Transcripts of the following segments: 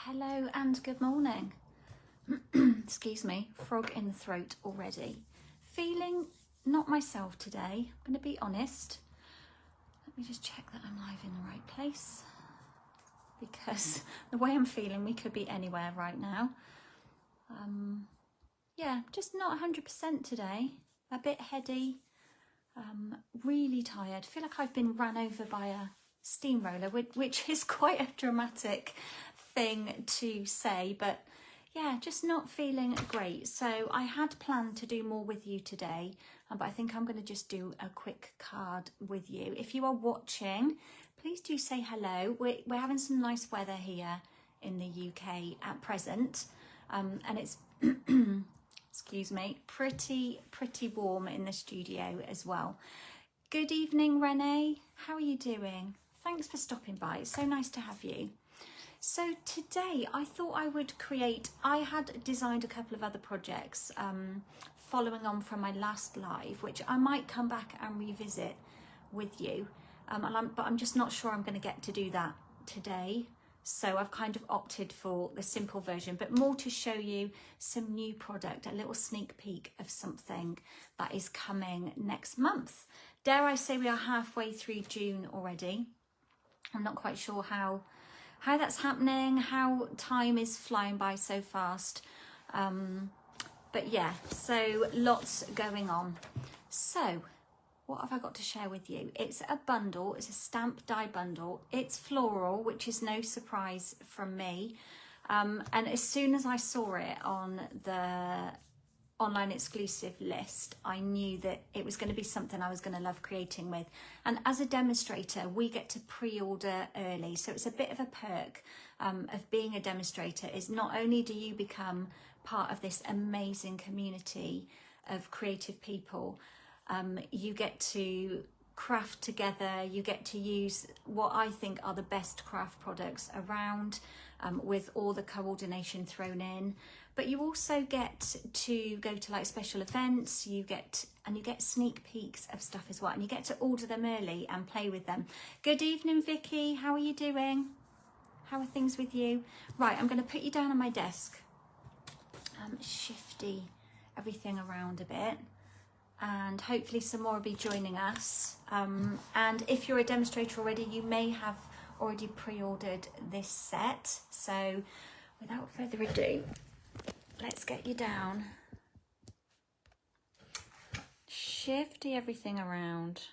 Hello and good morning. Excuse me, frog in the throat already. Feeling not myself today, I'm going to be honest. Let me just check that I'm live in the right place, because the way I'm feeling, we could be anywhere right now. Yeah, just not 100% today. A bit heady, really tired. Feel like I've been run over by a steamroller, which is quite a dramatic thing to say, but yeah, just not feeling great. So I had planned to do more with you today, but I think I'm going to just do a quick card with you. If you are watching, please do say hello. We're having some nice weather here in the UK at present, and it's excuse me, pretty warm in the studio as well. Good evening, Renee. How are you doing? Thanks for stopping by. It's so nice to have you. So today I thought I would I had designed a couple of other projects following on from my last live, which I might come back and revisit with you. But I'm just not sure I'm going to get to do that today. So I've kind of opted for the simple version, but more to show you some new product, a little sneak peek of something that is coming next month. Dare I say we are halfway through June already. I'm not quite sure how that's happening, how time is flying by so fast. But yeah, so lots going on. So what have I got to share with you? It's a bundle, it's a stamp die bundle. It's floral, which is no surprise from me. And as soon as I saw it on the online exclusive list, I knew that it was going to be something I was going to love creating with. And as a demonstrator, we get to pre-order early. So it's a bit of a perk of being a demonstrator, is not only do you become part of this amazing community of creative people, you get to craft together, you get to use what I think are the best craft products around, with all the coordination thrown in. But you also get to go to like special events, you get sneak peeks of stuff as well, and you get to order them early and play with them. Good evening, Vicky. How are you doing? How are things with you? Right, I'm going to put you down on my desk, shifty everything around a bit, and hopefully some more will be joining us. And if you're a demonstrator already, you may have already pre-ordered this set. So without further ado, let's get you down. Shifty everything around.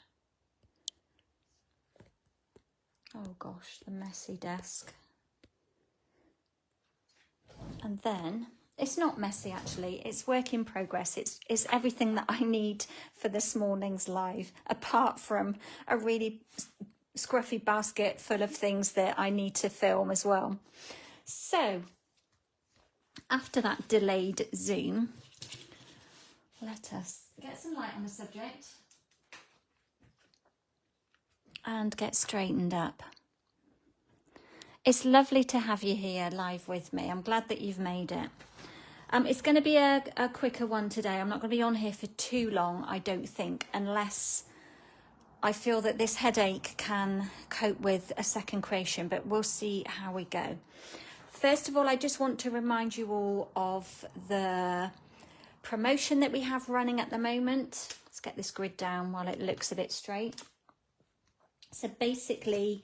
Oh gosh, the messy desk. And then, it's not messy actually, it's work in progress. It's everything that I need for this morning's live, apart from a really scruffy basket full of things that I need to film as well. So, after that delayed Zoom, let us get some light on the subject and get straightened up. It's lovely to have you here live with me. I'm glad that you've made it. It's going to be a quicker one today. I'm not going to be on here for too long, I don't think, unless I feel that this headache can cope with a second creation, but we'll see how we go. First of all, I just want to remind you all of the promotion that we have running at the moment. Let's get this grid down while it looks a bit straight. So basically,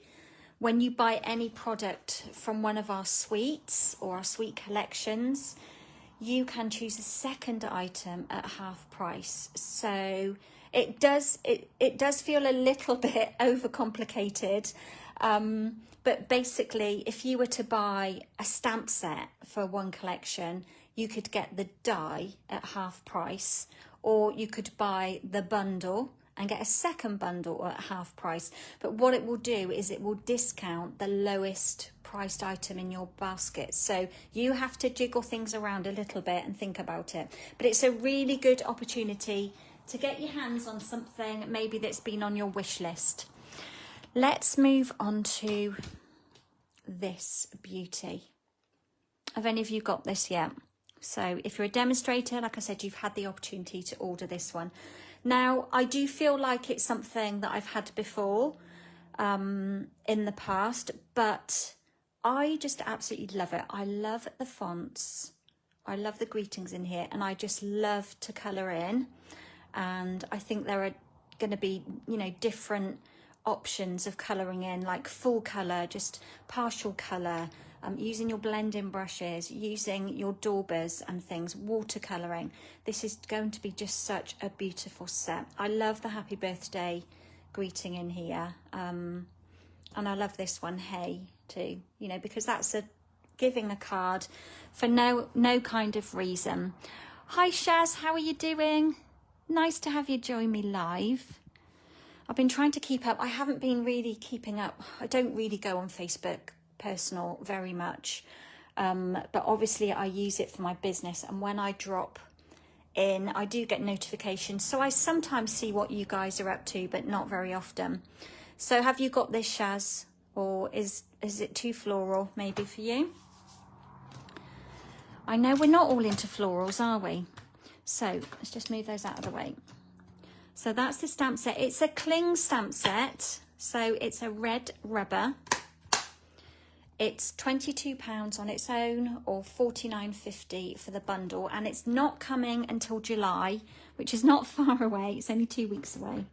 when you buy any product from one of our suites or our suite collections, you can choose a second item at half price. So it does feel a little bit overcomplicated. But basically, if you were to buy a stamp set for one collection, you could get the die at half price, or you could buy the bundle and get a second bundle at half price. But what it will do is it will discount the lowest priced item in your basket. So you have to jiggle things around a little bit and think about it. But it's a really good opportunity to get your hands on something maybe that's been on your wish list. Let's move on to this beauty. Have any of you got this yet? So if you're a demonstrator, like I said, you've had the opportunity to order this one. Now, I do feel like it's something that I've had before in the past, but I just absolutely love it. I love the fonts. I love the greetings in here, and I just love to colour in. And I think there are going to be, you know, different options of colouring in, like full colour, just partial colour, using your blending brushes, using your daubers and things, watercolouring. This is going to be just such a beautiful set. I love the happy birthday greeting in here. And I love this one, hey, too, you know, because that's a giving a card for no kind of reason. Hi Shaz, how are you doing? Nice to have you join me live. I've been trying to keep up. I haven't been really keeping up. I don't really go on Facebook personal very much, but obviously I use it for my business, and when I drop in I do get notifications, so I sometimes see what you guys are up to, but not very often. So have you got this, Shaz, or is it too floral maybe for you? I know we're not all into florals, are we? So let's just move those out of the way. So that's the stamp set. It's a cling stamp set, so it's a red rubber. It's £22 on its own, or $49.50 for the bundle, and it's not coming until July, which is not far away. It's only 2 weeks away.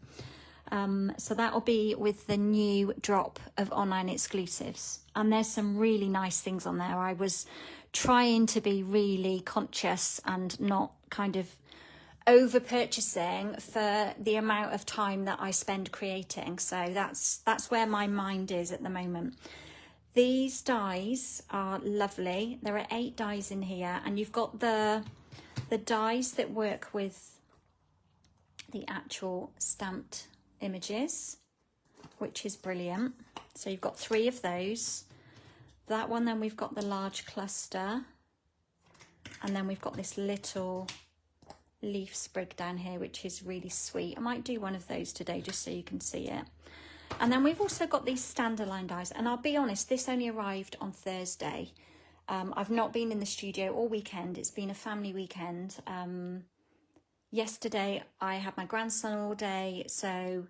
So that will be with the new drop of online exclusives, and there's some really nice things on there. I was trying to be really conscious and not kind of over purchasing for the amount of time that I spend creating, so that's where my mind is at the moment. These dies are lovely. There are 8 dies in here, and you've got the dies that work with the actual stamped images, which is brilliant. So you've got 3 of those. That one, then we've got the large cluster, and then we've got this little leaf sprig down here, which is really sweet. I might do one of those today just so you can see it. And then we've also got these Standerline dies, and I'll be honest, this only arrived on Thursday. I've not been in the studio all weekend. It's been a family weekend. Yesterday I had my grandson all day, so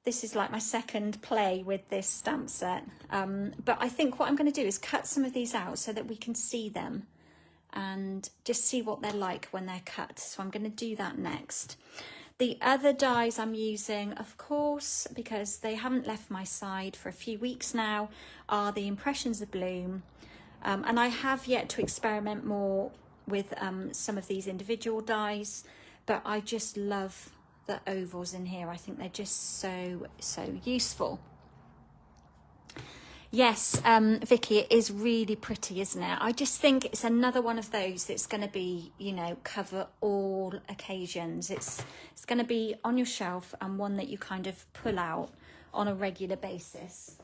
this is like my second play with this stamp set. But I think what I'm going to do is cut some of these out so that we can see them and just see what they're like when they're cut. So I'm going to do that next. The other dies I'm using, of course, because they haven't left my side for a few weeks now, are the Impressions of Bloom. And I have yet to experiment more with some of these individual dies, but I just love the ovals in here. I think they're just so useful. Yes, Vicky, it is really pretty, isn't it? I just think it's another one of those that's going to be, you know, cover all occasions. It's going to be on your shelf, and one that you kind of pull out on a regular basis.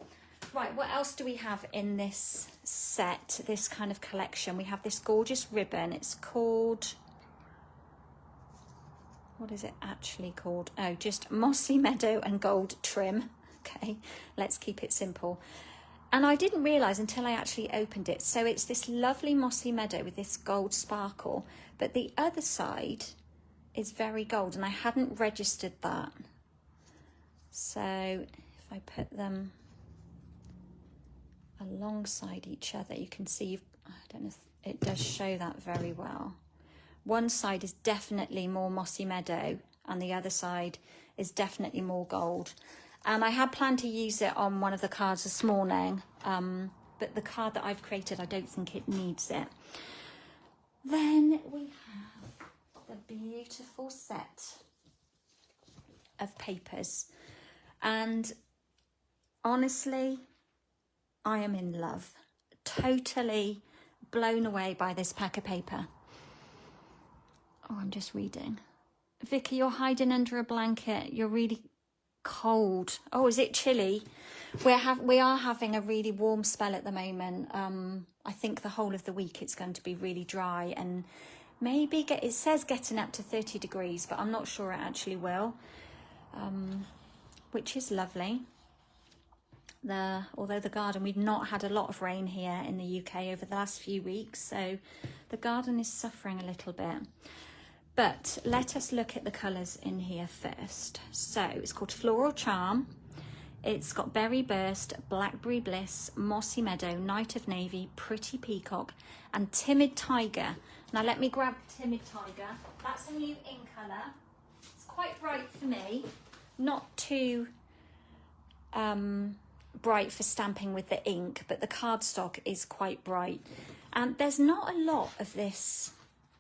Right, what else do we have in this set, this kind of collection? We have this gorgeous ribbon. It's called... what is it actually called? Oh, just Mossy Meadow and Gold Trim. Okay, let's keep it simple. And I didn't realise until I actually opened it. So it's this lovely mossy meadow with this gold sparkle, but the other side is very gold, and I hadn't registered that. So if I put them alongside each other, you can see, I don't know if it does show that very well. One side is definitely more mossy meadow, and the other side is definitely more gold. And I had planned to use it on one of the cards this morning, but the card that I've created, I don't think it needs it. Then we have the beautiful set of papers. And honestly, I am in love. Totally blown away by this pack of paper. Oh, I'm just reading. Vicky, you're hiding under a blanket. You're really cold. Oh, is it chilly? We are having a really warm spell at the moment. I think the whole of the week it's going to be really dry, and maybe it says getting up to 30 degrees, but I'm not sure it actually will, which is lovely. Although the garden, we've not had a lot of rain here in the UK over the last few weeks, so the garden is suffering a little bit. But let us look at the colours in here first. So it's called Floral Charm. It's got Berry Burst, Blackberry Bliss, Mossy Meadow, Night of Navy, Pretty Peacock, and Timid Tiger. Now let me grab Timid Tiger. That's a new in colour. It's quite bright for me, not too bright for stamping with the ink, but the cardstock is quite bright. And there's not a lot of this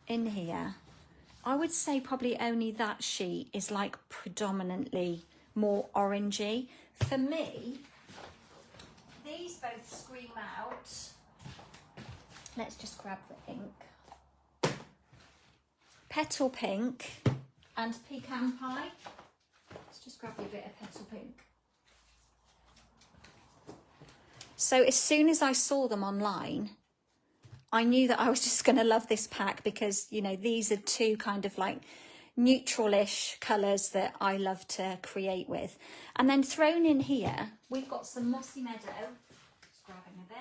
in here. I would say probably only that sheet is like predominantly more orangey. For me, these both scream out. Let's just grab the ink. Petal Pink and Pecan Pie. Let's just grab you a bit of Petal Pink. So as soon as I saw them online, I knew that I was just going to love this pack because, you know, these are two kind of like neutral-ish colours that I love to create with. And then thrown in here, we've got some Mossy Meadow. Just grabbing a bit.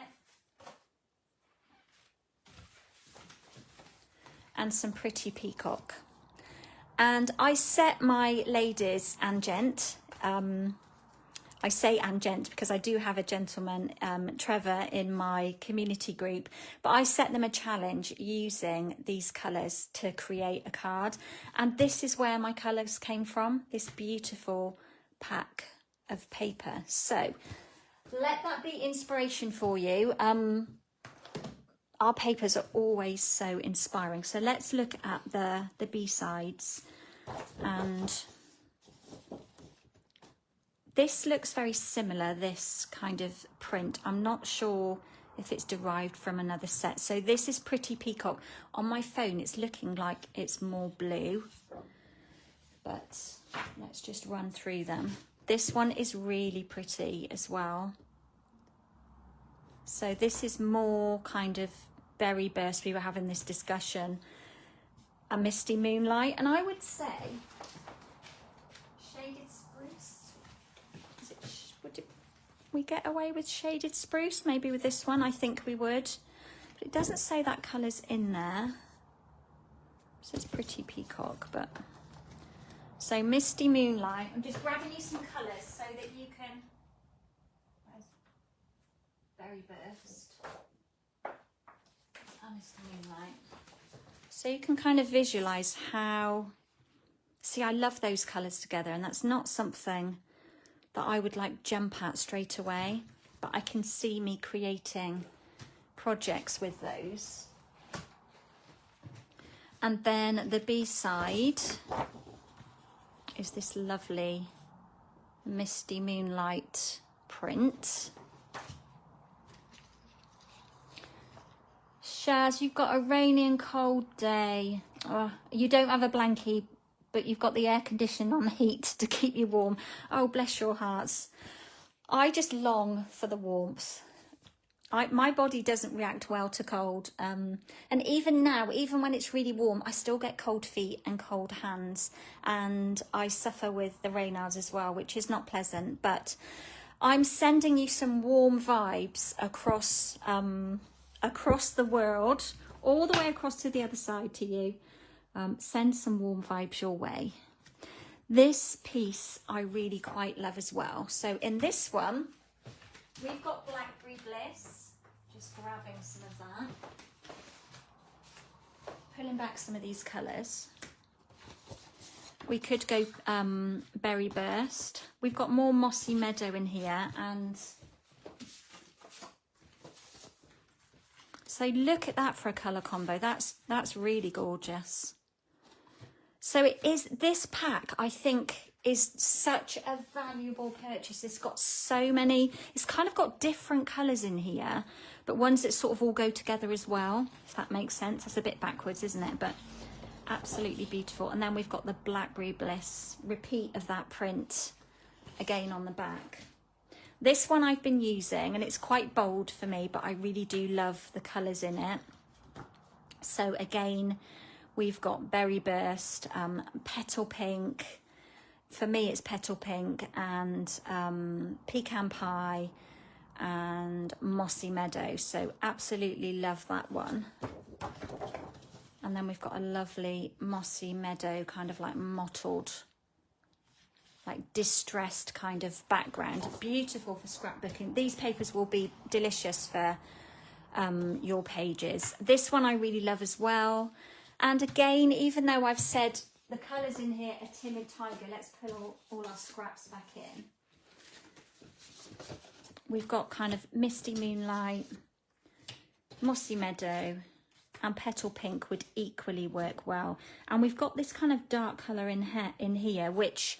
And some Pretty Peacock. And I set my ladies and gent, I say and gent because I do have a gentleman, Trevor, in my community group, but I set them a challenge using these colours to create a card. And this is where my colours came from, this beautiful pack of paper. So let that be inspiration for you. Our papers are always so inspiring. So let's look at the B-sides. And this looks very similar, this kind of print. I'm not sure if it's derived from another set. So this is Pretty Peacock. On my phone, it's looking like it's more blue. But let's just run through them. This one is really pretty as well. So this is more kind of Berry Burst. We were having this discussion. A Misty Moonlight. And I would say Shaded Spruce. Would we get away with Shaded Spruce? Maybe with this one, I think we would. But it doesn't say that colour's in there. It says Pretty Peacock, but... So Misty Moonlight. I'm just grabbing you some colours so that you can... Where's Berry Burst? And Misty Moonlight. So you can kind of visualise how... See, I love those colours together, and that's not something that I would like jump at straight away, but I can see me creating projects with those. And then the B-side is this lovely Misty Moonlight print. Shaz, you've got a rainy and cold day. Oh, you don't have a blankie, but you've got the air conditioning on heat to keep you warm. Oh, bless your hearts. I just long for the warmth. My body doesn't react well to cold. And even now, even when it's really warm, I still get cold feet and cold hands. And I suffer with the Raynaud's as well, which is not pleasant. But I'm sending you some warm vibes across the world, all the way across to the other side to you. Send some warm vibes your way. This piece I really quite love as well. So in this one, we've got Blackberry Bliss. Just grabbing some of that. Pulling back some of these colours. We could go Berry Burst. We've got more Mossy Meadow in here, and so look at that for a colour combo. That's really gorgeous. So it is, this pack, I think, is such a valuable purchase. It's got so many, it's kind of got different colours in here, but ones that sort of all go together as well, if that makes sense. That's a bit backwards, isn't it? But absolutely beautiful. And then we've got the Blackberry Bliss, repeat of that print, again on the back. This one I've been using, and it's quite bold for me, but I really do love the colours in it. So again, we've got Berry Burst, Petal Pink. For me, it's Petal Pink, and Pecan Pie, and Mossy Meadow. So absolutely love that one. And then we've got a lovely Mossy Meadow, kind of like mottled like distressed kind of background. Beautiful for scrapbooking. These papers will be delicious for your pages. This one I really love as well. And again, even though I've said the colours in here are Timid Tiger, let's pull all our scraps back in. We've got kind of Misty Moonlight, Mossy Meadow, and Petal Pink would equally work well. And we've got this kind of dark colour in here, which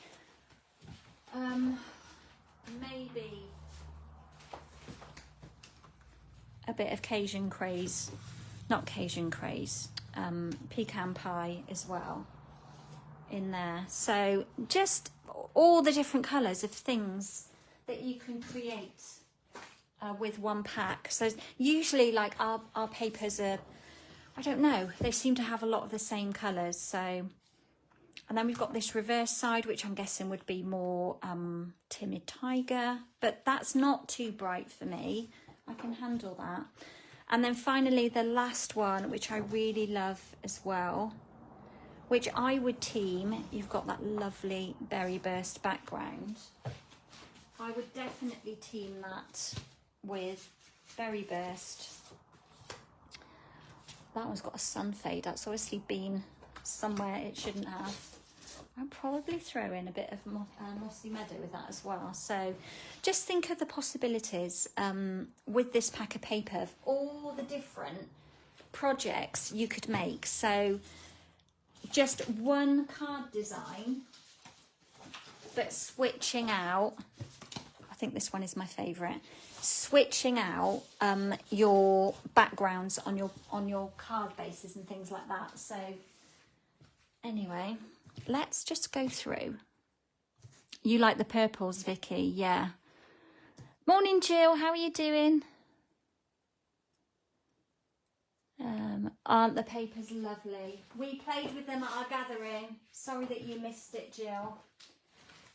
maybe a bit of Cajun Craze, not Cajun Craze, Pecan Pie as well in there. So just all the different colours of things that you can create with one pack. So usually like our papers are, I don't know, they seem to have a lot of the same colours. So, and then we've got this reverse side, which I'm guessing would be more Timid Tiger, but that's not too bright for me. I can handle that. And then finally the last one, which I really love as well, which I would team, you've got that lovely Berry Burst background. I would definitely team that with Berry Burst. That one's got a sun fade. That's obviously been somewhere it shouldn't have. I'll probably throw in a bit of Mossy Meadow with that as well. So just think of the possibilities with this pack of paper of all the different projects you could make. So just one card design, but switching out, I think this one is my favourite, switching out your backgrounds on your card bases and things like that. So anyway, let's just go through. You like the purples, Vicky? Yeah. Morning, Jill. How are you doing? Aren't the papers lovely? We played with them at our gathering. Sorry that you missed it, Jill.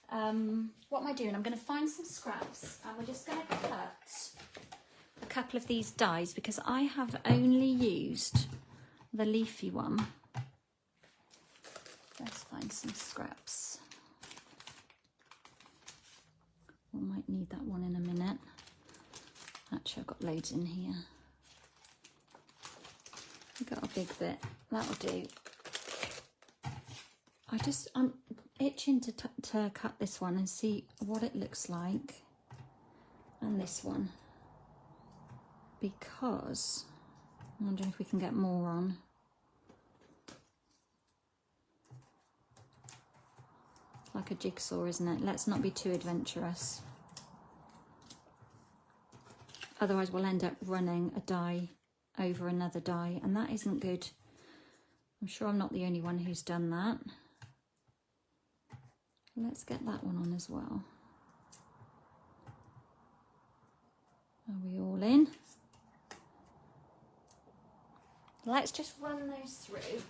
What am I doing? I'm going to find some scraps and we're just going to cut a couple of these dies because I have only used the leafy one. Let's find some scraps. We might need that one in a minute. Actually, I've got loads in here. We've got a big bit. That'll do. I'm itching to cut this one and see what it looks like. And this one. Because I'm wondering if we can get more on. Like a jigsaw, isn't it? Let's not be too adventurous. Otherwise we'll end up running a die over another die, and that isn't good. I'm sure I'm not the only one who's done that. Let's get that one on as well. Are we all in? Let's just run those through.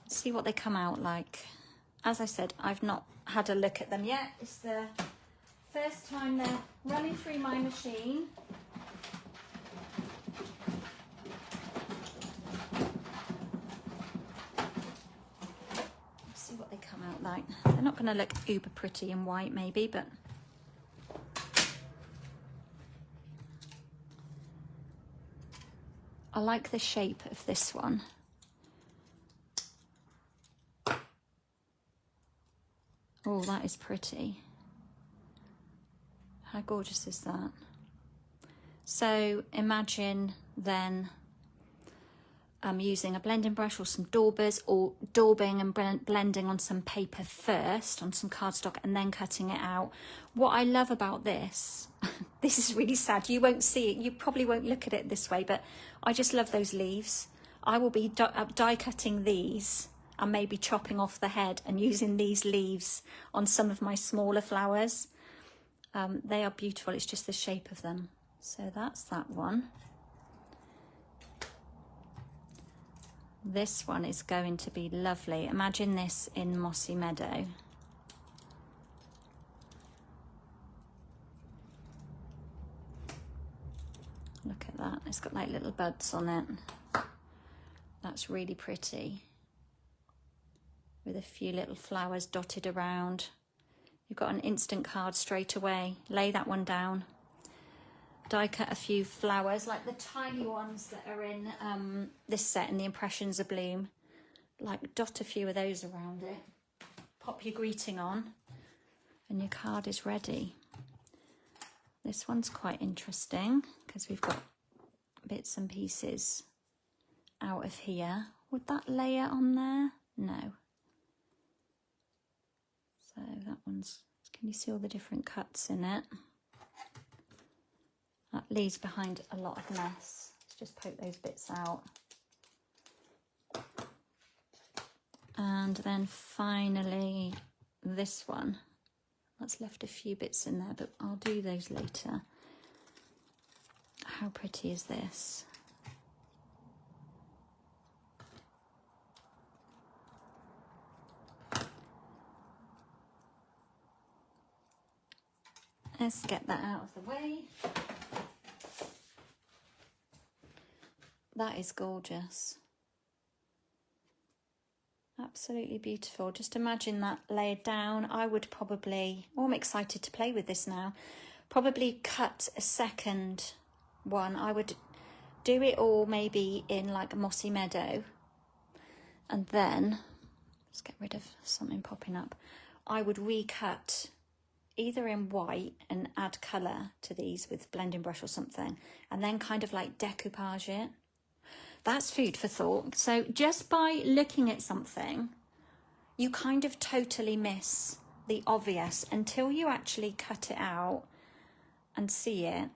See what they come out like. As I said, I've not had a look at them yet. It's the first time they're running through my machine. Let's see what they come out like. They're not going to look uber pretty in white maybe, but I like the shape of this one. Oh, that is pretty. How gorgeous is that? So imagine then using a blending brush or some daubers, or daubing and blending on some paper first, on some cardstock, and then cutting it out. What I love about this, this is really sad, you won't see it, you probably won't look at it this way, but I just love those leaves. I will be die cutting these and maybe chopping off the head and using these leaves on some of my smaller flowers. They are beautiful, it's just the shape of them. So that's that one. This one is going to be lovely. Imagine this in Mossy Meadow. Look at that, it's got like little buds on it. That's really pretty. With a few little flowers dotted around. you've got an instant card straight away. Lay that one down. Die cut a few flowers, like the tiny ones that are in this set in the Impressions of Bloom. Like dot a few of those around it. Pop your greeting on and your card is ready. This one's quite interesting because we've got bits and pieces out of here. Would that layer on there? No. So that one's, can you see all the different cuts in it? That leaves behind a lot of mess. Let's just poke those bits out. And then finally this one. That's left a few bits in there, but I'll do those later. How pretty is this? Let's get that out of the way. That is gorgeous. Absolutely beautiful. Just imagine that layered down. I would probably, oh, I'm excited to play with this now, probably cut a second one. I would do it all maybe in like a mossy meadow, and then, let's get rid of something popping up. I would recut either in white and add colour to these with blending brush or something, and then kind of like decoupage it. That's food for thought. So just by looking at something, you kind of totally miss the obvious until you actually cut it out and see it.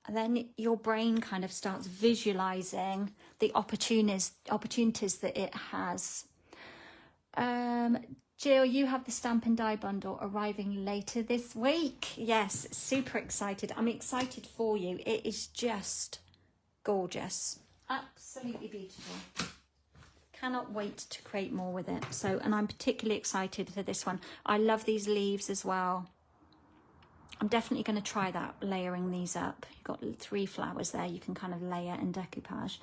And then your brain kind of starts visualizing the opportunities that it has. Jill, you have the Stampin' Die bundle arriving later this week. Yes, super excited. I'm excited for you. It is just gorgeous. Absolutely beautiful. Cannot wait to create more with it. So, and I'm particularly excited for this one. I love these leaves as well. I'm definitely going to try that, layering these up. You've got 3 flowers there. You can kind of layer and decoupage.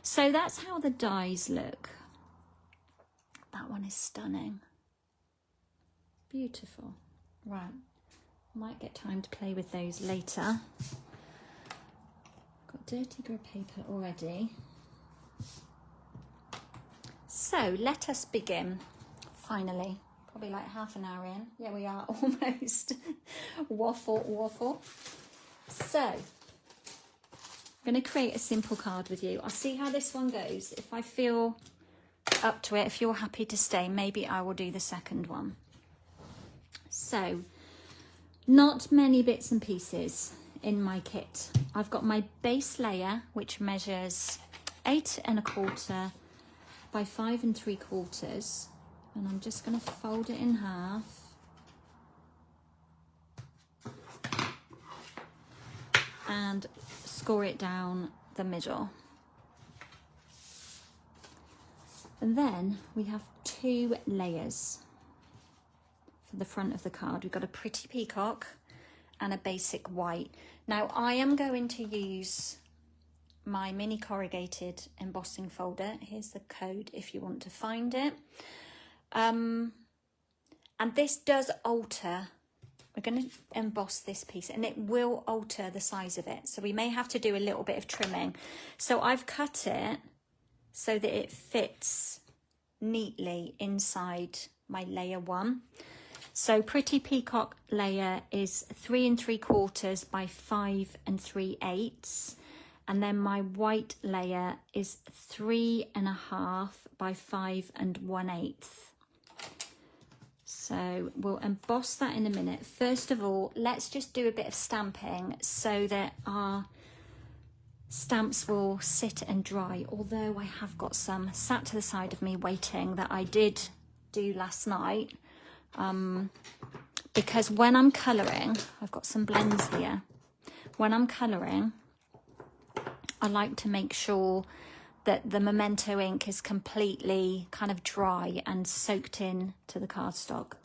So that's how the dies look. That one is stunning. Beautiful. Right. Might get time to play with those later. Got dirty grid paper already. So let us begin. Finally, probably like half an hour in. Yeah, we are almost. Waffle. So I'm going to create a simple card with you. I'll see how this one goes. If I feel up to it, if you're happy to stay, maybe I will do the second one. So not many bits and pieces in my kit. I've got my base layer, which measures 8 1/4 by 5 3/4, and I'm just going to fold it in half. And score it down the middle. And then we have 2 layers for the front of the card. We've got a pretty peacock and a basic white. Now I am going to use my mini corrugated embossing folder. Here's the code if you want to find it. And this does alter. We're going to emboss this piece and it will alter the size of it. So we may have to do a little bit of trimming. So I've cut it so that it fits neatly inside my layer 1. So pretty peacock layer is 3 3/4 by 5 3/8, and then my white layer is 3 1/2 by 5 1/8. So we'll emboss that in a minute. First of all, let's just do a bit of stamping so that our stamps will sit and dry, although I have got some sat to the side of me waiting that I did do last night. Because when I'm colouring, I've got some blends here. When I'm colouring, I like to make sure that the Memento ink is completely kind of dry and soaked in to the cardstock.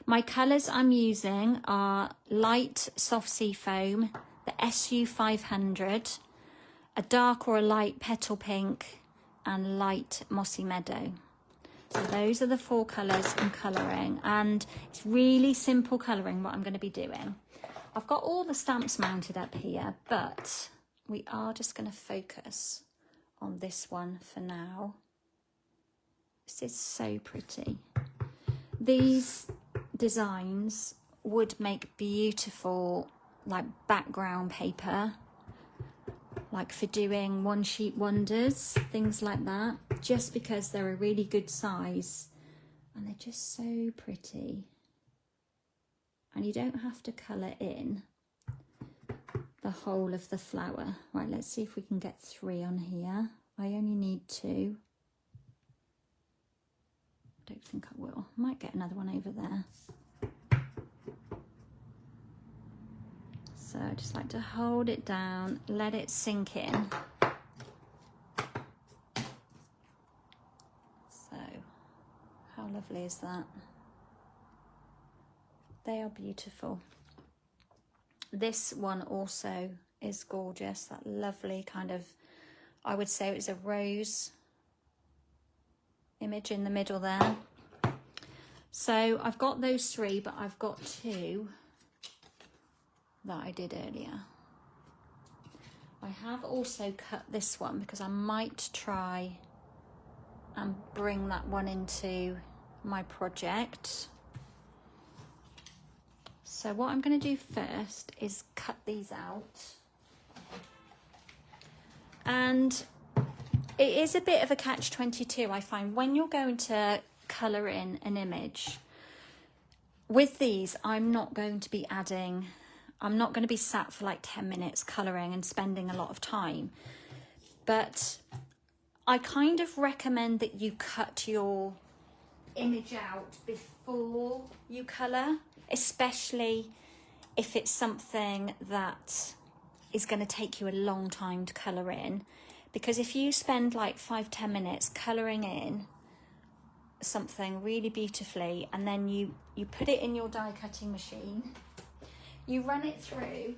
My colours I'm using are light soft sea foam, the SU 500, a dark or a light petal pink, and light mossy meadow. So those are the 4 colours I'm colouring, and it's really simple colouring what I'm going to be doing. I've got all the stamps mounted up here, but we are just going to focus on this one for now. This is so pretty. These designs would make beautiful like background paper, like for doing one sheet wonders, things like that, just because they're a really good size and they're just so pretty. And you don't have to colour in the whole of the flower. Right, let's see if we can get 3 on here. I only need 2. I don't think I will. Might get another one over there. So I just like to hold it down, let it sink in. So, how lovely is that? They are beautiful. This one also is gorgeous, that lovely kind of, I would say it's a rose image in the middle there. So I've got those 3, but I've got 2 that I did earlier. I have also cut this one because I might try and bring that one into my project. So what I'm going to do first is cut these out. And it is a bit of a catch-22, I find, when you're going to colour in an image. With these, I'm not going to be sat for like 10 minutes colouring and spending a lot of time. But I kind of recommend that you cut your image out before you colour, especially if it's something that is going to take you a long time to colour in. Because if you spend like 5-10 minutes colouring in something really beautifully and then you put it in your die cutting machine, you run it through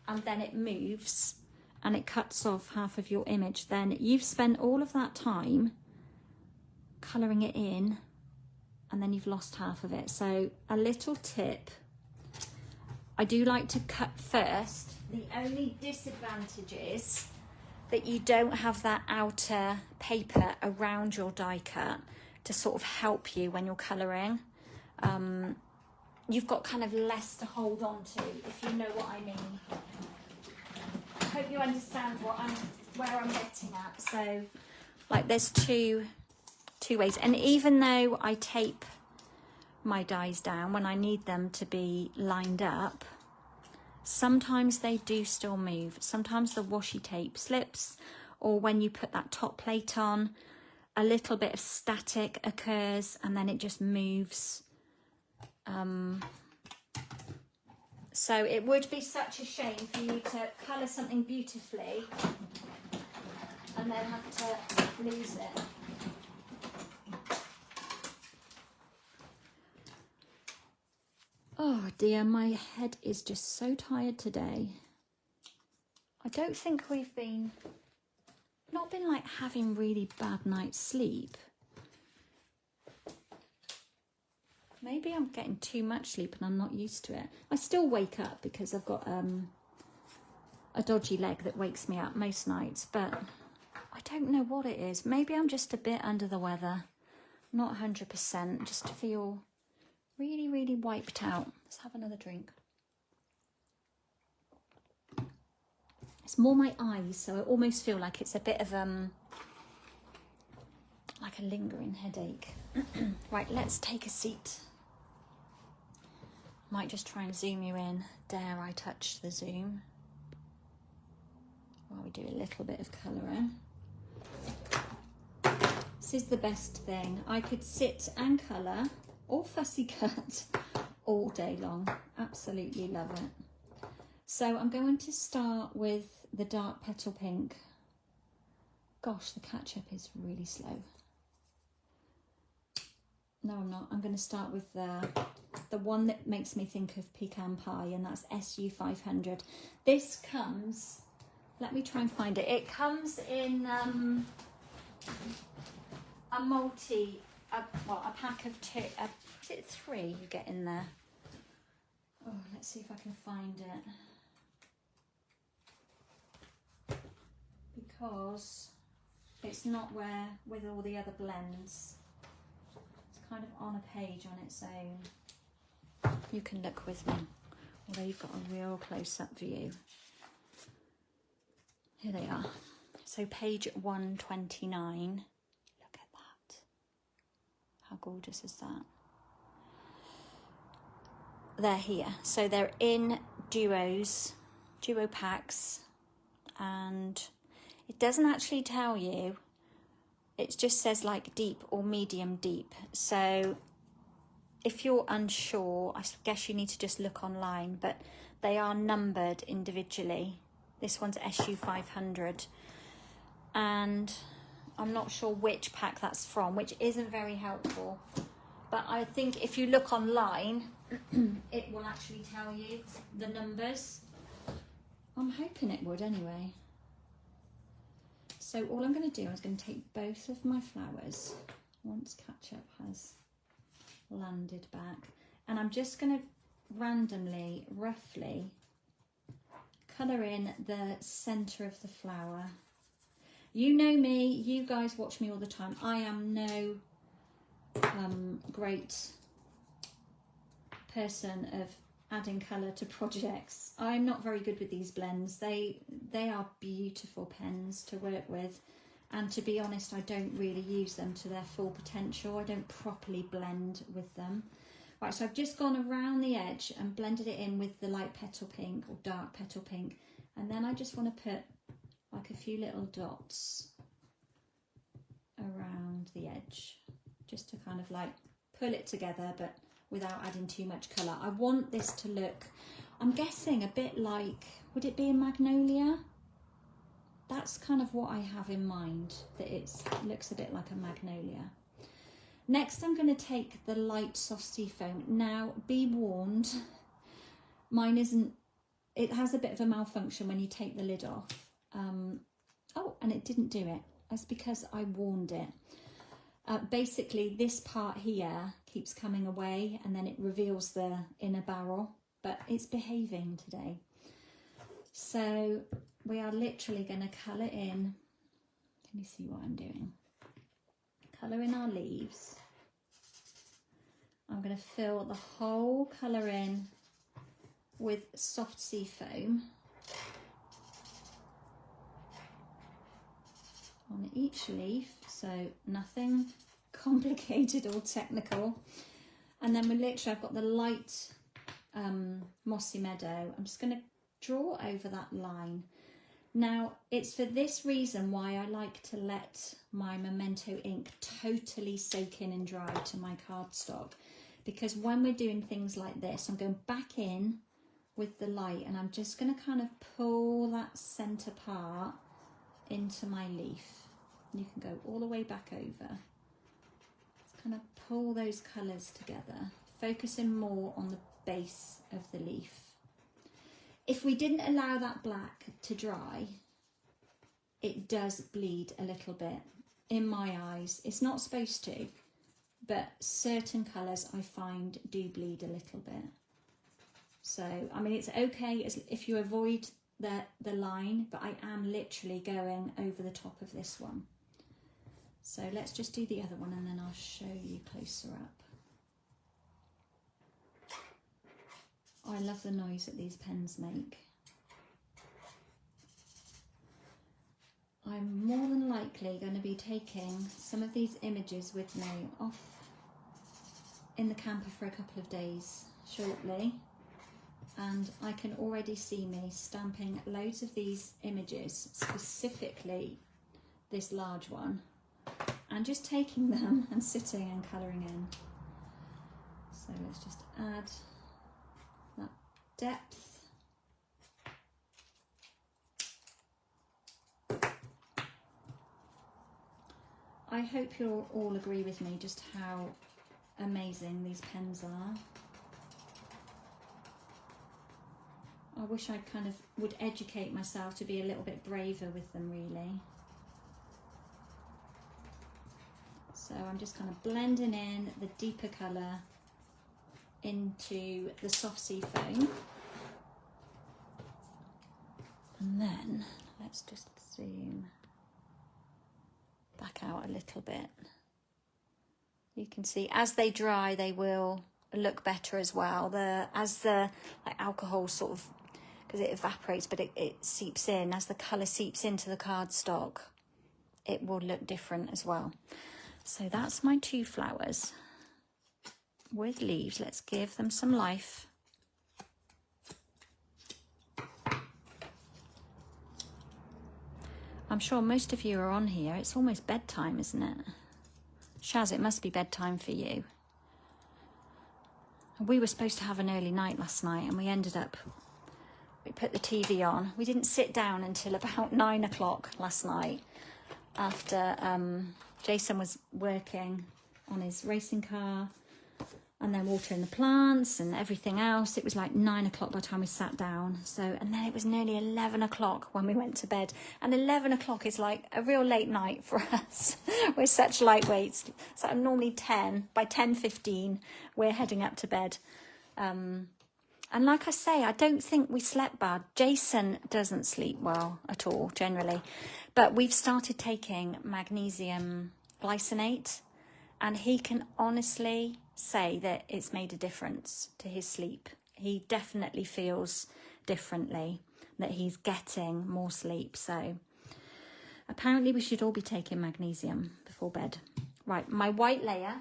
and then it moves and it cuts off half of your image, then you've spent all of that time colouring it in and then you've lost half of it. So a little tip, I do like to cut first. The only disadvantage is that you don't have that outer paper around your die cut to sort of help you when you're colouring. You've got kind of less to hold on to, if you know what I mean. I hope you understand where I'm getting at. So, like, there's two ways. And even though I tape my dies down when I need them to be lined up, sometimes they do still move. Sometimes the washi tape slips, or when you put that top plate on, a little bit of static occurs and then it just moves. So it would be such a shame for you to colour something beautifully and then have to lose it. Oh dear, my head is just so tired today. I don't think we've not been like having really bad night's sleep. Maybe I'm getting too much sleep and I'm not used to it. I still wake up because I've got a dodgy leg that wakes me up most nights, but I don't know what it is. Maybe I'm just a bit under the weather. Not 100%, just feel really, really wiped out. Let's have another drink. It's more my eyes, so I almost feel like it's a bit of like a lingering headache. Right, let's take a seat. Might just try and zoom you in. Dare I touch the zoom? While we do a little bit of colouring. This is the best thing. I could sit and colour or fussy cut all day long. Absolutely love it. So I'm going to start with the dark petal pink. Gosh, the catch up is really slow. No, I'm not. I'm going to start with the one that makes me think of pecan pie, and that's SU500. This comes, let me try and find it. It comes in well, a pack of two, is it 3 you get in there? Oh, let's see if I can find it. Because it's not where with all the other blends. It's kind of on a page on its own. You can look with me, although you've got a real close-up view. Here they are. So page 129. Look at that. How gorgeous is that? They're here. So they're in duos, duo packs, and it doesn't actually tell you. It just says like deep or medium deep. So if you're unsure, I guess you need to just look online, but they are numbered individually. This one's SU 500. And I'm not sure which pack that's from, which isn't very helpful. But I think if you look online, it will actually tell you the numbers. I'm hoping it would anyway. So all I'm going to do is going to take both of my flowers once Ketchup has landed back, and I'm just going to randomly, roughly colour in the centre of the flower. You know me, you guys watch me all the time. I am no great person of adding colour to projects. I'm not very good with these blends. They are beautiful pens to work with, and to be honest, I don't really use them to their full potential. I don't properly blend with them. Right, so I've just gone around the edge and blended it in with the light petal pink or dark petal pink, and then I just want to put like a few little dots around the edge, just to kind of like pull it together, but without adding too much colour. I want this to look, I'm guessing, a bit like, would it be a magnolia? That's kind of what I have in mind, that it looks a bit like a magnolia. Next, I'm going to take the light soft sea foam. Now, be warned, mine isn't, it has a bit of a malfunction when you take the lid off. Oh, and it didn't do it. That's because I warned it. Basically, this part here keeps coming away, and then it reveals the inner barrel, but it's behaving today. So we are literally going to colour in, can you see what I'm doing? Colour in our leaves. I'm going to fill the whole colour in with soft sea foam on each leaf, so nothing complicated or technical. And then we literally, I've got the light mossy meadow. I'm just going to draw over that line. Now, it's for this reason why I like to let my Memento ink totally soak in and dry to my cardstock, because when we're doing things like this, I'm going back in with the light, and I'm just going to kind of pull that centre part into my leaf. You can go all the way back over. Just kind of pull those colours together, focusing more on the base of the leaf. If we didn't allow that black to dry, it does bleed a little bit in my eyes. It's not supposed to, but certain colours I find do bleed a little bit. So, I mean, it's okay if you avoid the line, but I am literally going over the top of this one. So let's just do the other one, and then I'll show you closer up. I love the noise that these pens make. I'm more than likely going to be taking some of these images with me off in the camper for a couple of days shortly, and I can already see me stamping loads of these images, specifically this large one, and just taking them and sitting and colouring in. So let's just add that depth. I hope you'll all agree with me just how amazing these pens are. I wish I kind of would educate myself to be a little bit braver with them, really. So So I'm just kind of blending in the deeper colour into the soft sea foam. And then let's just zoom back out a little bit. You can see as they dry, they will look better as well. As the like alcohol sort of, because it evaporates, but it seeps in, as the colour seeps into the cardstock, it will look different as well. So that's my 2 flowers with leaves. Let's give them some life. I'm sure most of you are on here. It's almost bedtime, isn't it? Shaz, it must be bedtime for you. We were supposed to have an early night last night and we ended up, we put the TV on. We didn't sit down until about 9 o'clock last night after Jason was working on his racing car and then watering the plants and everything else. It was like 9 o'clock by the time we sat down. So, and then it was nearly 11 o'clock when we went to bed. And 11 o'clock is like a real late night for us. We're such lightweights. So I'm normally 10. By 10:15, we're heading up to bed. And like I say, I don't think we slept bad. Jason doesn't sleep well at all, generally. But we've started taking magnesium glycinate. And he can honestly say that it's made a difference to his sleep. He definitely feels differently, that he's getting more sleep. So apparently we should all be taking magnesium before bed. Right, my white layer.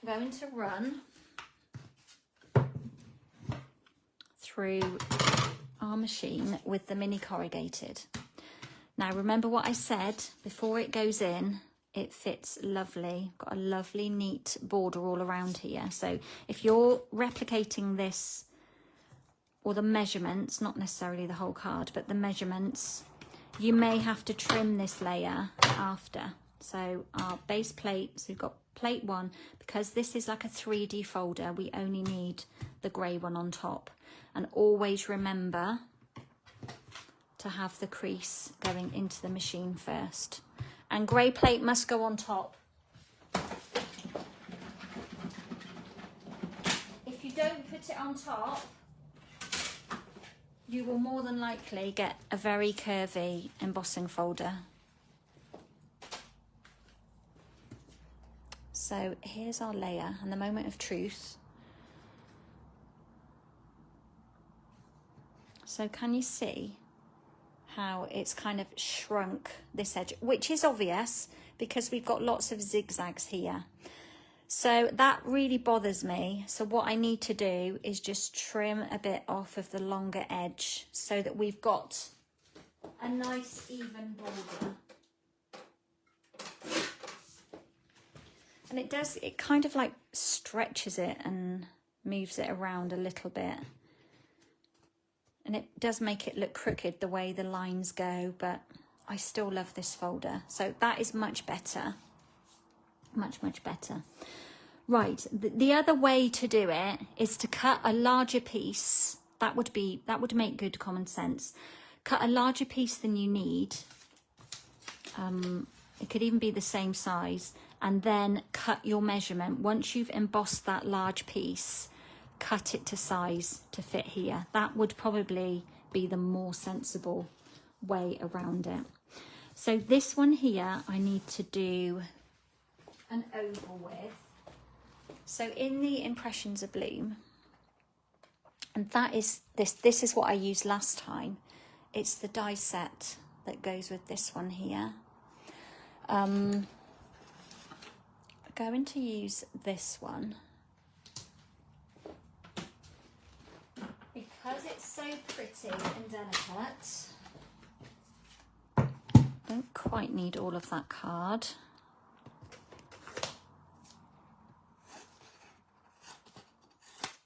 I'm going to run through our machine with the mini corrugated. Now, remember what I said, before it goes in, it fits lovely. Got a lovely, neat border all around here. So if you're replicating this, or the measurements, not necessarily the whole card, but the measurements, you may have to trim this layer after. So our base plate, so we've got plate 1, because this is like a 3D folder, we only need the grey one on top. And always remember to have the crease going into the machine first. And grey plate must go on top. If you don't put it on top, you will more than likely get a very curvy embossing folder. So here's our layer and the moment of truth. So can you see how it's kind of shrunk this edge, which is obvious because we've got lots of zigzags here. So that really bothers me. So what I need to do is just trim a bit off of the longer edge so that we've got a nice even border. And it kind of like stretches it and moves it around a little bit. And it does make it look crooked the way the lines go, but I still love this folder. So that is much better. Much, much better. Right, the other way to do it is to cut a larger piece. That would make good common sense. Cut a larger piece than you need. It could even be the same size. And then cut your measurement. Once you've embossed that large piece, cut it to size to fit here. That would probably be the more sensible way around it. So this one here, I need to do an oval with. So in the Impressions of Bloom, and that is this is what I used last time. It's the die set that goes with this one here. I'm going to use this one. Because it's so pretty and delicate, don't quite need all of that card.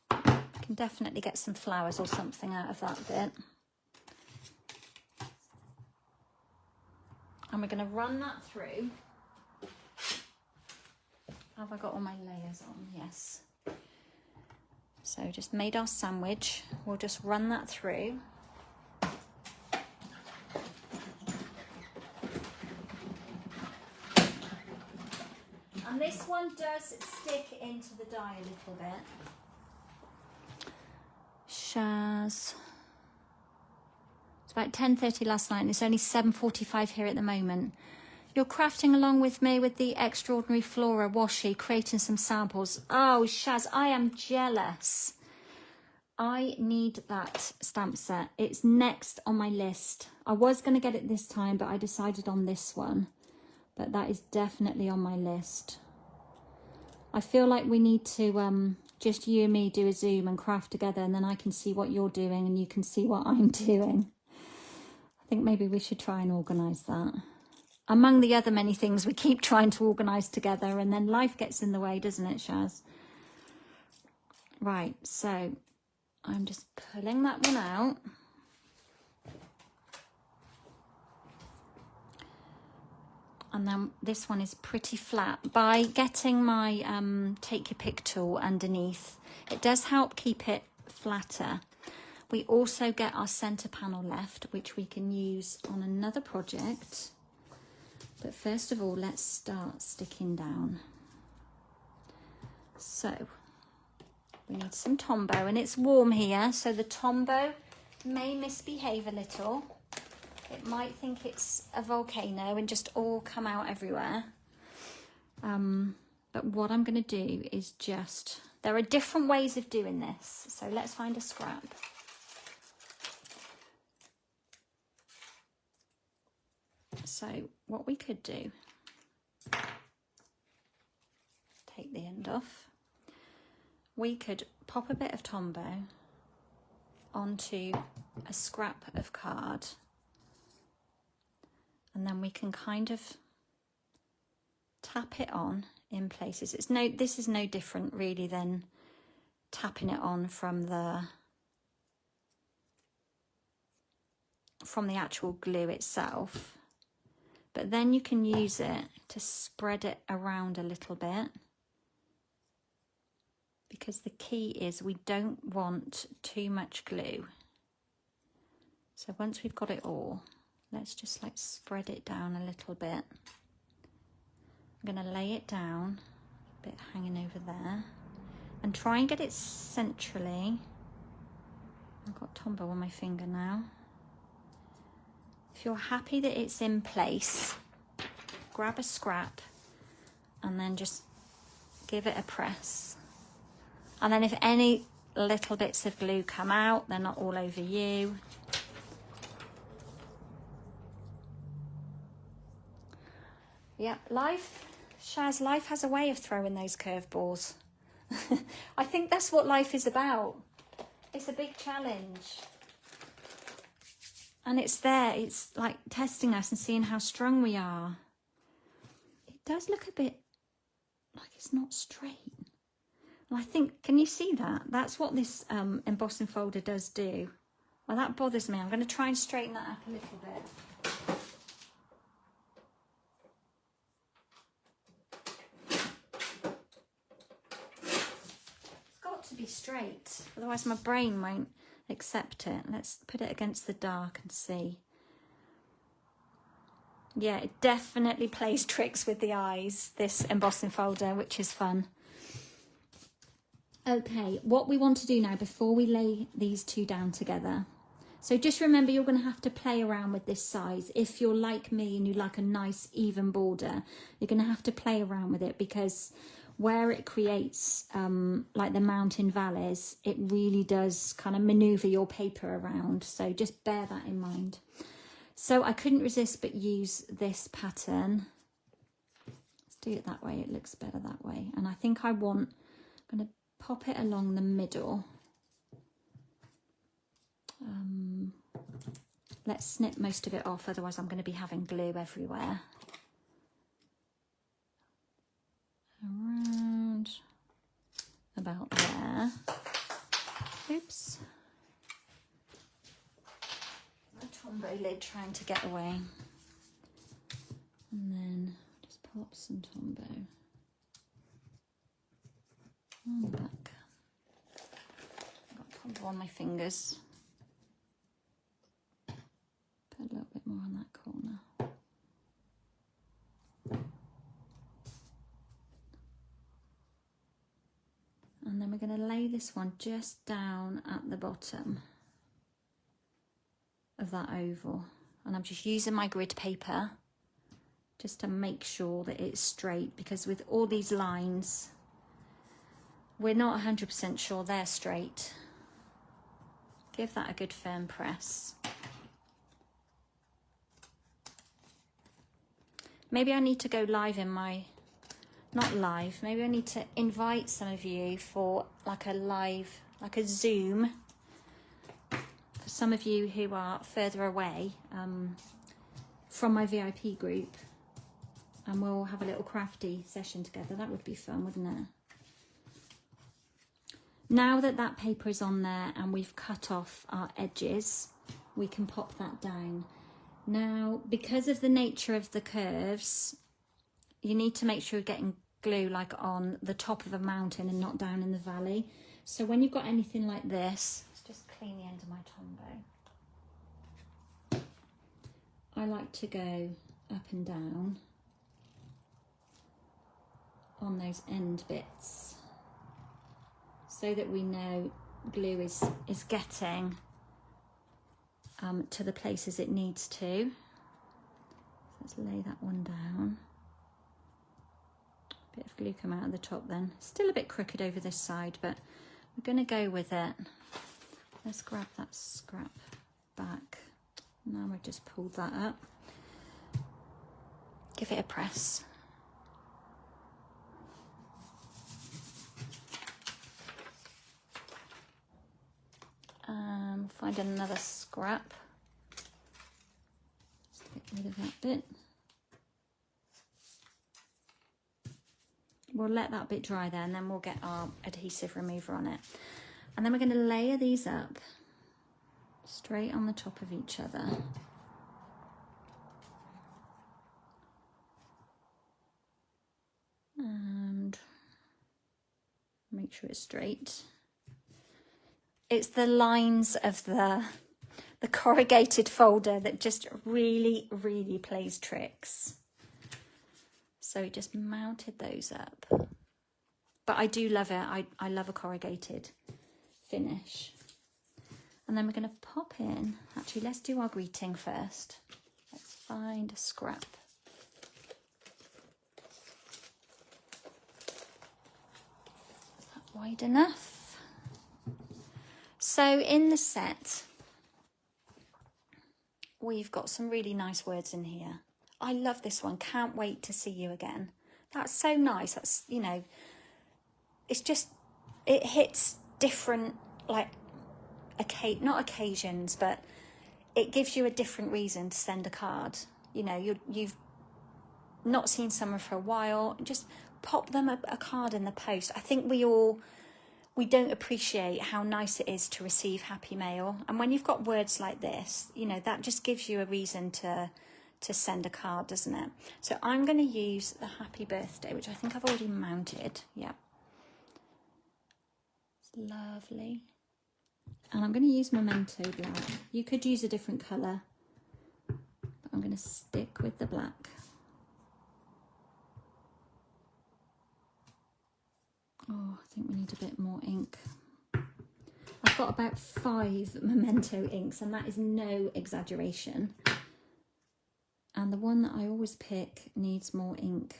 Can definitely get some flowers or something out of that bit. And we're going to run that through. Have I got all my layers on? Yes. So just made our sandwich. We'll just run that through. And this one does stick into the die a little bit. Shaz. It's about 10:30 last night and it's only 7:45 here at the moment. You're crafting along with me with the extraordinary flora washi, creating some samples. Oh, Shaz, I am jealous. I need that stamp set. It's next on my list. I was going to get it this time, but I decided on this one. But that is definitely on my list. I feel like we need to just you and me do a Zoom and craft together, and then I can see what you're doing and you can see what I'm doing. I think maybe we should try and organise that. Among the other many things we keep trying to organise together, and then life gets in the way, doesn't it, Shaz? Right, so I'm just pulling that one out. And then this one is pretty flat. By getting my take your pick tool underneath, it does help keep it flatter. We also get our centre panel left, which we can use on another project. But first of all, let's start sticking down. So we need some Tombow, and it's warm here, so the Tombow may misbehave a little. It might think it's a volcano and just all come out everywhere. But what I'm going to do is just, there are different ways of doing this. So let's find a scrap. So what we could do, take the end off. We could pop a bit of Tombow onto a scrap of card. And then we can kind of tap it on in places. This is no different really than tapping it on from the actual glue itself. But then you can use it to spread it around a little bit, because the key is we don't want too much glue. So once we've got it all, let's just like spread it down a little bit. I'm going to lay it down, a bit hanging over there, and try and get it centrally. I've got Tombow on my finger now. If you're happy that it's in place, grab a scrap and then just give it a press. And then if any little bits of glue come out, they're not all over you. Yeah, Shaz, life has a way of throwing those curveballs. I think that's what life is about. It's a big challenge. And it's there, it's like testing us and seeing how strong we are. It does look a bit like it's not straight. And I think, can you see that? That's what this embossing folder does do. Well, that bothers me. I'm going to try and straighten that up a little bit. It's got to be straight, otherwise my brain won't accept it. Let's put it against the dark and see. Yeah, it definitely plays tricks with the eyes, this embossing folder, which is fun. Okay, what we want to do now before we lay these two down together. So just remember, you're going to have to play around with this size. If you're like me and you like a nice even border, you're going to have to play around with it, because where it creates like the mountain valleys, it really does kind of maneuver your paper around. So just bear that in mind. So I couldn't resist but use this pattern. Let's do it that way. It looks better that way. And I think I'm going to pop it along the middle. Let's snip most of it off, otherwise I'm going to be having glue everywhere. Around about there. Oops. My Tombow lid trying to get away. And then just pop some Tombow on the back. I've got Tombow on my fingers. Put a little bit more on that corner. this one just down at the bottom of that oval, and I'm just using my grid paper just to make sure that it's straight, because with all these lines we're not 100% sure they're straight. Give that a good firm press. Maybe I need to go live in my, not live, maybe I need to invite some of you for like a live, like a Zoom, for some of you who are further away from my VIP group, and we'll have a little crafty session together. That would be fun, wouldn't it? Now that that paper is on there and we've cut off our edges, we can pop that down. Now, because of the nature of the curves, you need to make sure you're getting glue like on the top of a mountain and not down in the valley. So when you've got anything like this, let's just clean the end of my Tombow. I like to go up and down on those end bits, so that we know glue is getting to the places it needs to. So let's lay that one down. A bit of glue come out of the top then. Still a bit crooked over this side, but we're going to go with it. Let's grab that scrap back. Now we've just pulled that up. Give it a press. Find another scrap. Just get rid of that bit. We'll let that bit dry there, and then we'll get our adhesive remover on it. And then we're going to layer these up straight on the top of each other. And make sure it's straight. It's the lines of the corrugated folder that just really, really plays tricks. So we just mounted those up. But I do love it. I love a corrugated finish. And then we're going to pop in. Actually, let's do our greeting first. Let's find a scrap. Is that wide enough? So in the set, we've got some really nice words in here. I love this one. Can't wait to see you again. That's so nice. That's, you know, it's just, it hits different, like, not occasions, but it gives you a different reason to send a card. You know, you've not seen someone for a while. Just pop them a card in the post. I think we don't appreciate how nice it is to receive happy mail. And when you've got words like this, you know, that just gives you a reason to send a card, doesn't it? So I'm going to use the happy birthday, which I think I've already mounted. Yeah. It's lovely. And I'm going to use Memento Black. You could use a different colour, but I'm going to stick with the black. Oh, I think we need a bit more ink. I've got about 5 Memento inks, and that is no exaggeration. And the one that I always pick needs more ink.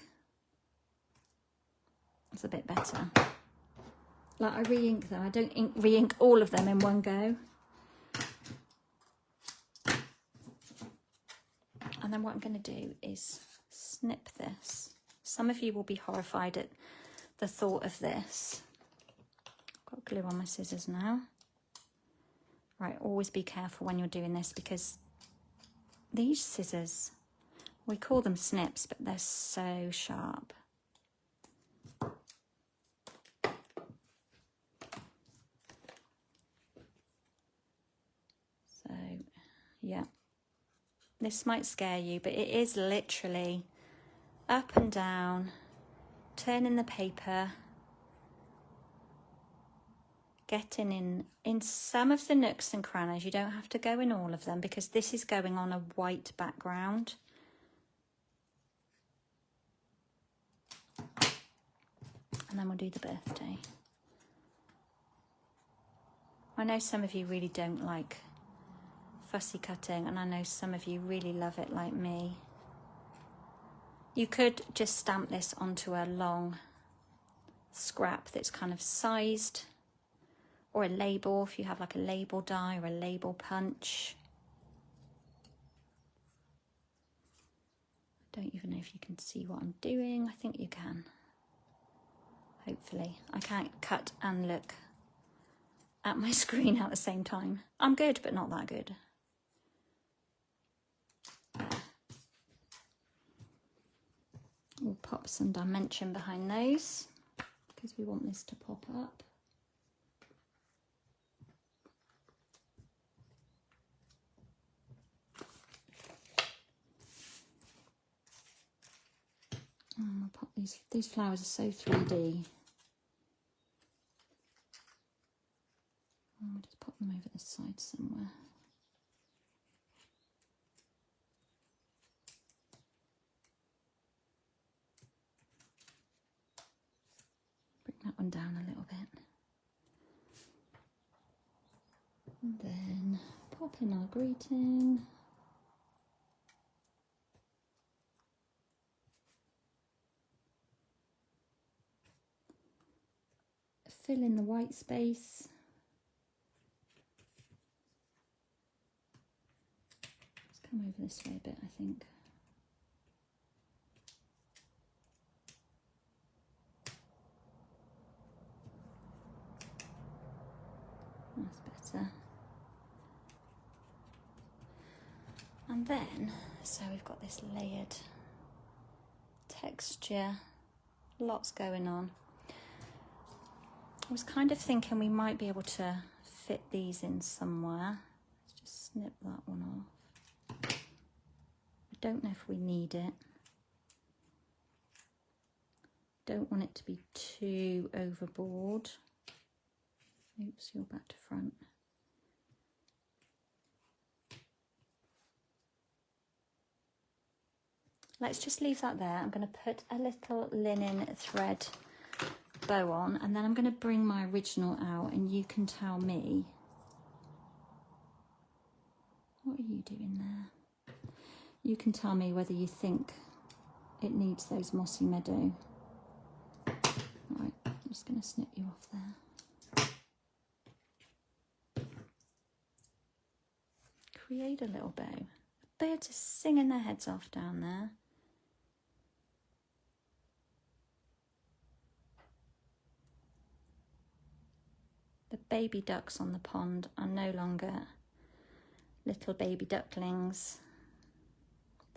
It's a bit better. Like, I re-ink them. I don't re-ink all of them in one go. And then what I'm going to do is snip this. Some of you will be horrified at the thought of this. I've got glue on my scissors now. Right, always be careful when you're doing this, because these scissors, we call them snips, but they're so sharp. So, yeah. This might scare you, but it is literally up and down, turning the paper, getting in some of the nooks and crannies. You don't have to go in all of them, because this is going on a white background. And then we'll do the birthday. I know some of you really don't like fussy cutting, and I know some of you really love it like me. You could just stamp this onto a long scrap that's kind of sized, or a label if you have like a label die or a label punch. I don't even know if you can see what I'm doing. I think you can. Hopefully. I can't cut and look at my screen at the same time. I'm good, but not that good. We'll pop some dimension behind those because we want this to pop up. I'll pop these flowers are so 3D. I'll just pop them over the side somewhere. Bring that one down a little bit. And then pop in our greeting. Fill in the white space. Let's come over this way a bit, I think. That's better. And then, so we've got this layered texture, lots going on. I was kind of thinking we might be able to fit these in somewhere. Let's just snip that one off. I don't know if we need it. Don't want it to be too overboard. Oops, you're back to front. Let's just leave that there. I'm going to put a little linen thread bow on, and then I'm going to bring my original out, and you can tell me, what are you doing there? You can tell me whether you think it needs those mossy meadow. Right, I'm just going to snip you off there. Create a little bow. Birds are singing their heads off down there. The baby ducks on the pond are no longer little baby ducklings.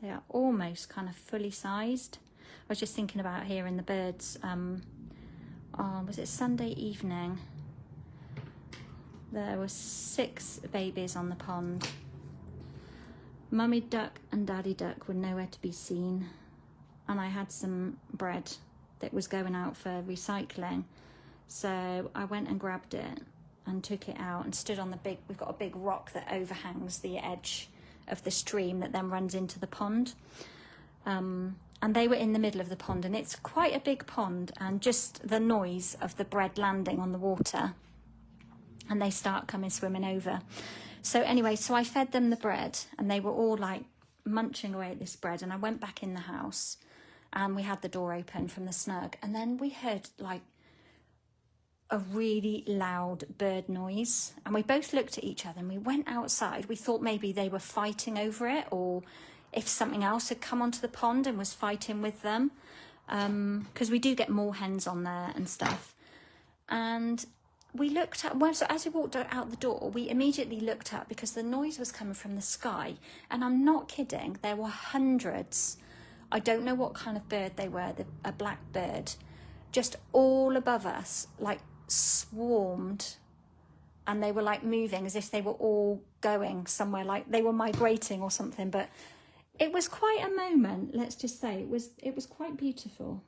They are almost kind of fully sized. I was just thinking about hearing the birds, was it Sunday evening? There were 6 babies on the pond. Mummy duck and daddy duck were nowhere to be seen. And I had some bread that was going out for recycling. So I went and grabbed it and took it out and stood on we've got a big rock that overhangs the edge of the stream that then runs into the pond. And they were in the middle of the pond, and it's quite a big pond, and just the noise of the bread landing on the water, and they start coming swimming over. So anyway, so I fed them the bread, and they were all like munching away at this bread, and I went back in the house, and we had the door open from the snug, and then we heard like a really loud bird noise, and we both looked at each other and we went outside. We thought maybe they were fighting over it, or if something else had come onto the pond and was fighting with them, because we do get moorhens on there and stuff. And we looked at, well, so as we walked out the door, we immediately looked up because the noise was coming from the sky, and I'm not kidding, there were hundreds. I don't know what kind of bird they were, a black bird, just all above us, like swarmed, and they were like moving as if they were all going somewhere, like they were migrating or something. But it was quite a moment, let's just say. It was quite beautiful.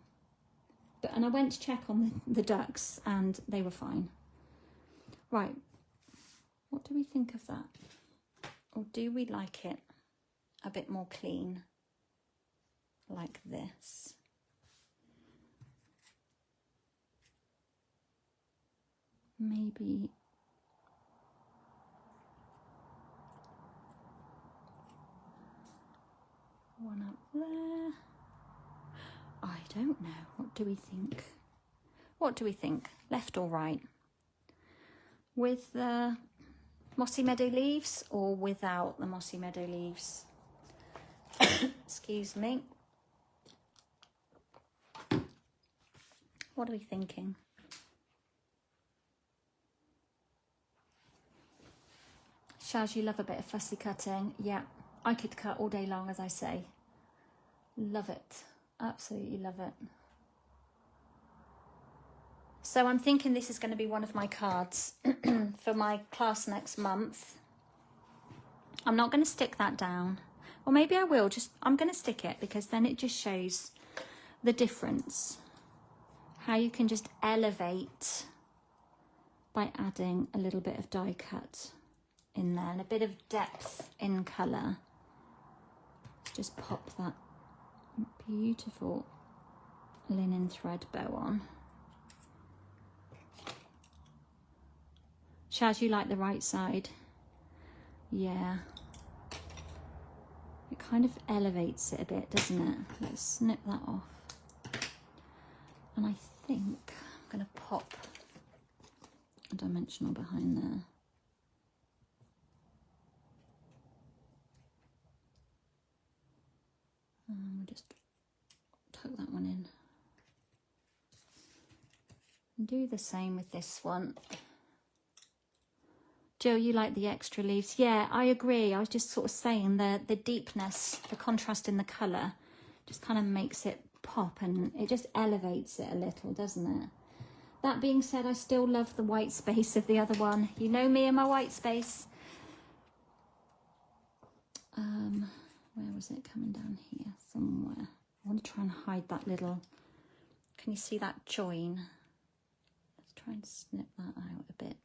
And I went to check on the ducks, and they were fine. Right, what do we think of that? Or do we like it a bit more clean, like this? Maybe One up there. I don't know. What do we think? What do we think? Left or right? With the mossy meadow leaves or without the mossy meadow leaves? Excuse me. What are we thinking? Shaz, you love a bit of fussy cutting. Yeah, I could cut all day long, as I say. Love it. Absolutely love it. So I'm thinking this is going to be one of my cards for my class next month. I'm not going to stick that down. Or maybe I will. I'm going to stick it because then it just shows the difference. How you can just elevate by adding a little bit of die cut in there and a bit of depth in colour. Let's just pop that beautiful linen thread bow on. Shaz, you like the right side? Yeah. It kind of elevates it a bit, doesn't it? Let's snip that off. And I think I'm going to pop a dimensional behind there. We'll just tuck that one in. And do the same with this one. Jill, you like the extra leaves? Yeah, I agree. I was just sort of saying the deepness, the contrast in the colour just kind of makes it pop and it just elevates it a little, doesn't it? That being said, I still love the white space of the other one. You know me and my white space. Where was it? Coming down here somewhere. I want to try and hide that little... Can you see that join? Let's try and snip that out a bit.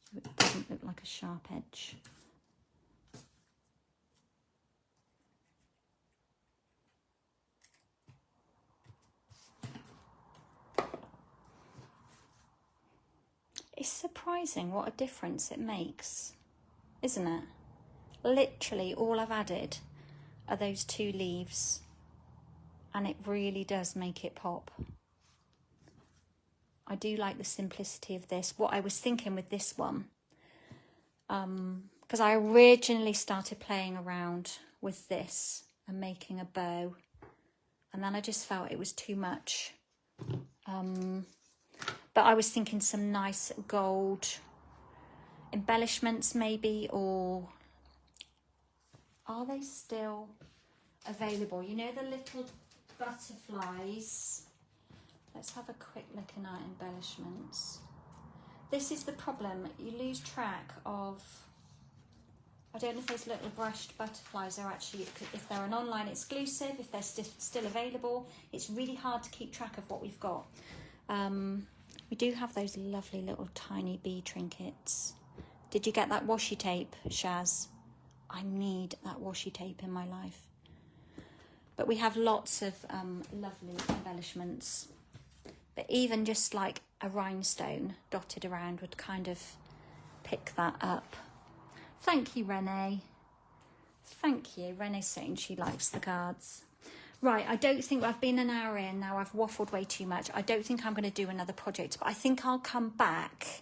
So it doesn't look like a sharp edge. It's surprising what a difference it makes, isn't it? Literally all I've added are those two leaves and it really does make it pop. I do like the simplicity of this. What I was thinking with this one, because I originally started playing around with this and making a bow, and then I just felt it was too much. But I was thinking some nice gold embellishments maybe, or are they still available? You know the little butterflies? Let's have a quick look in our embellishments. This is the problem. You lose track of... I don't know if those little brushed butterflies are actually... If they're an online exclusive, if they're still available. It's really hard to keep track of what we've got. We do have those lovely little tiny bee trinkets. Did you get that washi tape, Shaz? I need that washi tape in my life. But we have lots of lovely embellishments. But even just like a rhinestone dotted around would kind of pick that up. Thank you, Renee. Thank you. Renee's saying she likes the cards. Right, I don't think I've been an hour in now. I've waffled way too much. I don't think I'm going to do another project, but I think I'll come back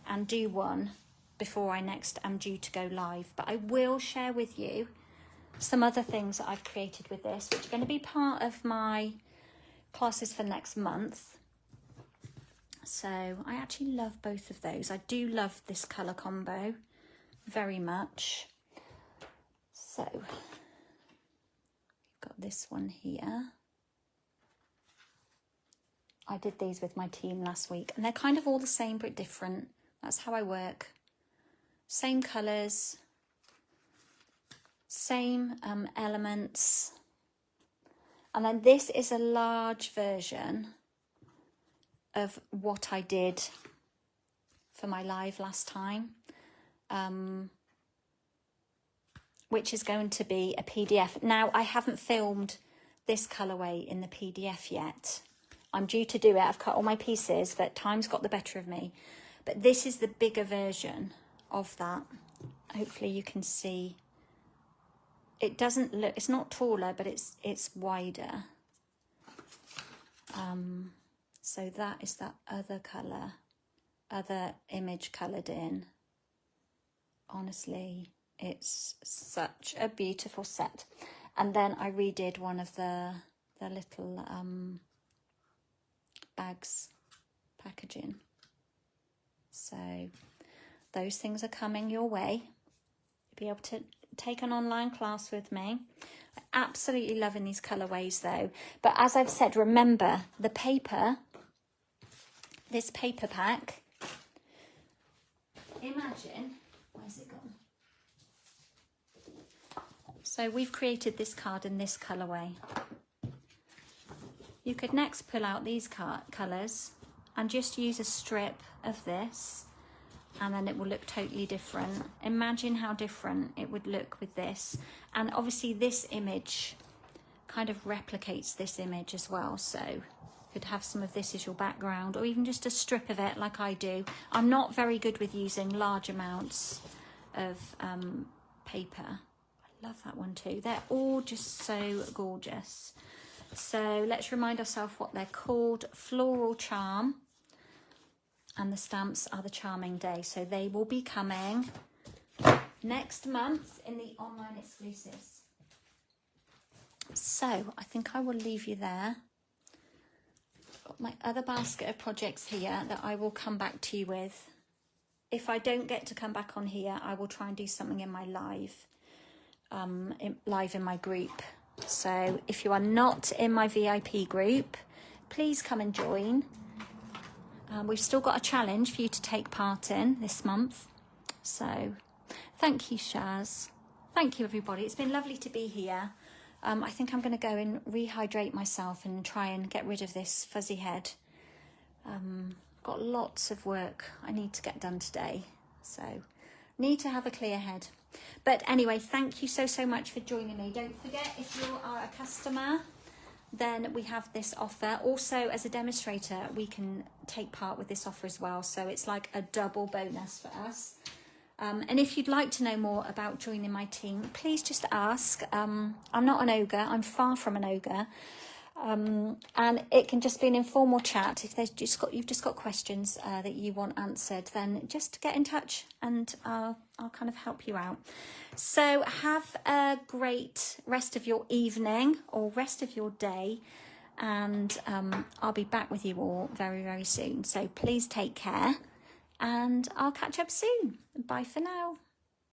and do one before I next am due to go live. But I will share with you some other things that I've created with this, which are going to be part of my classes for next month. So I actually love both of those. I do love this colour combo very much. So we've got this one here. I did these with my team last week and they're kind of all the same but different. That's how I work. Same colours, same elements. And then this is a large version of what I did for my live last time, which is going to be a PDF. Now, I haven't filmed this colourway in the PDF yet. I'm due to do it. I've cut all my pieces, but time's got the better of me. But this is the bigger version of that. Hopefully you can see it doesn't look, it's not taller, but it's wider. So that is that other colour, other image coloured in. Honestly, it's such a beautiful set. And then I redid one of the little bags packaging. So those things are coming your way. You'll be able to take an online class with me. I'm absolutely loving these colourways though. But as I've said, remember the paper, this paper pack, imagine, where's it gone? So we've created this card in this colourway. You could next pull out these colours and just use a strip of this, and then it will look totally different. Imagine how different it would look with this. And obviously this image kind of replicates this image as well. So you could have some of this as your background, or even just a strip of it like I do. I'm not very good with using large amounts of paper. I love that one too. They're all just so gorgeous. So let's remind ourselves what they're called. Floral Charm. And the stamps are the Charming Day. So they will be coming next month in the online exclusives. So I think I will leave you there. Got my other basket of projects here that I will come back to you with. If I don't get to come back on here, I will try and do something in my live in my group. So if you are not in my VIP group, please come and join. We've still got a challenge for you to take part in this month. So thank you, Shaz. Thank you, everybody. It's been lovely to be here. I think I'm going to go and rehydrate myself and try and get rid of this fuzzy head. Got lots of work I need to get done today. So need to have a clear head. But anyway, thank you so much for joining me. Don't forget, if you are a customer, then we have this offer. Also, as a demonstrator, we can take part with this offer as well. So it's like a double bonus for us. And if you'd like to know more about joining my team, please just ask. I'm not an ogre. I'm far from an ogre. And it can just be an informal chat. If you've just got questions that you want answered, then just get in touch and I'll kind of help you out. So have a great rest of your evening or rest of your day, and I'll be back with you all very soon. So please take care, and I'll catch up soon. Bye for now.